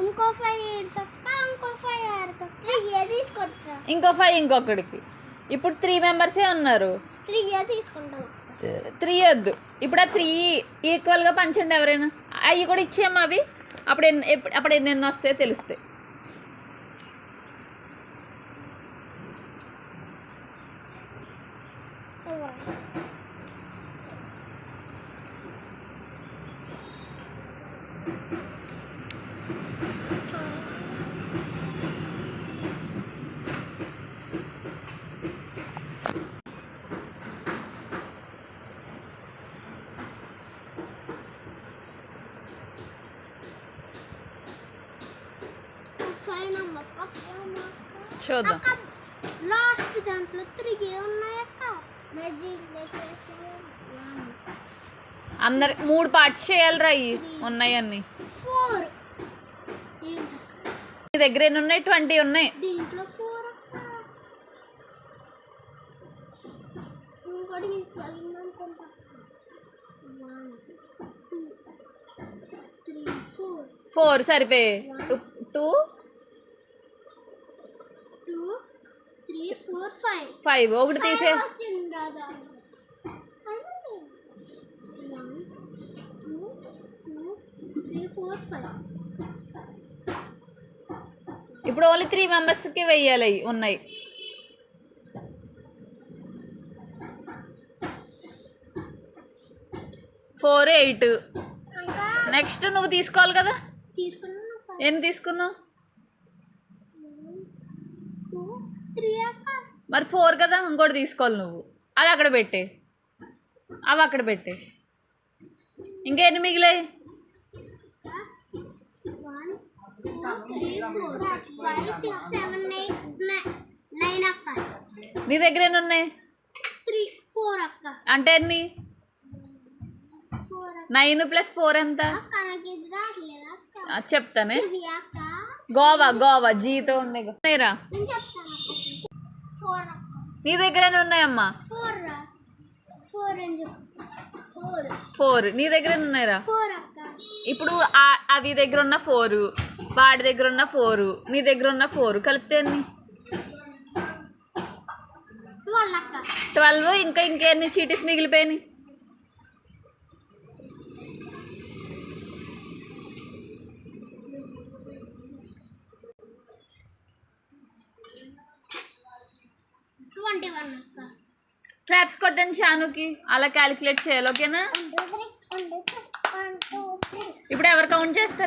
ఇంకో 5 ఏడుకక్క ఇంకో 5 ఆరుకక్క 3 తీసుకొచ్చా ఇంకో 5 ఇంకొకడికి. ఇప్పుడు 3 మెంబర్సే ఉన్నారు. 3 తీసుకుంటాం. 3 వద్దు. ఇప్పుడు ఆ 3 ఈక్వల్గా పంచండి ఎవరైనా. అవి కూడా ఇచ్చేయమ్మా. అవి అప్పుడు ఎన్ని వస్తాయో తెలుస్తాయి. చూద్దాం. లాస్ట్ దాంట్లో 3 ఉన్నాయక్క. అందరు 3 పార్ట్స్ చేయాలిరా. అవి ఉన్నాయన్నీ 4. నీ దగ్గర ఎన్ని ఉన్నాయి? 20 ఉన్నాయి. దీంట్లో 4 అక్క. ఇంకోటి మిస్ అయింది అనుకుంటా. 1 2 3 4 సరిపోయి 2 3 4 5 ఒకటి తీసే. 1 2 3 4 5. ఇప్పుడు ఓన్లీ 3 మెంబర్స్కి వెయ్యాలి. ఉన్నాయి 4 8. నెక్స్ట్ నువ్వు తీసుకోవాలి కదా. ఎన్ని తీసుకున్నావు? 3 అక్క. మరి 4 కదా. ఇంకోటి తీసుకోవాలి నువ్వు. అది అక్కడ పెట్టే. అవి అక్కడ పెట్టే. ఇంకెన్ని మిగిలాయి? 1 2 3 4 5 6 7 8 9 అక్క. నీ దగ్గర ఎన్ని ఉన్నాయి? 4 అక్క. అంటే ఎన్ని? 9 + 4 ఎంత? చెప్తానే. గోవా జీతో ఉండేరా. నీ దగ్గర ఉన్నాయమ్మా? 4. నీ దగ్గర ఉన్నాయిరా. ఇప్పుడు అవి దగ్గర ఉన్న 4, వాడి దగ్గర ఉన్న 4, నీ దగ్గర ఉన్న 4 కలిపితే ఎన్ని? 12. ఇంకెన్ని చీటీస్ మిగిలిపోయినాయి? క్లాప్స్ కొట్టండి షానుకి. అలా క్యాలిక్యులేట్ చేయాలి. ఓకేనా? ఇప్పుడు ఎవరు కౌంట్ చేస్తారు?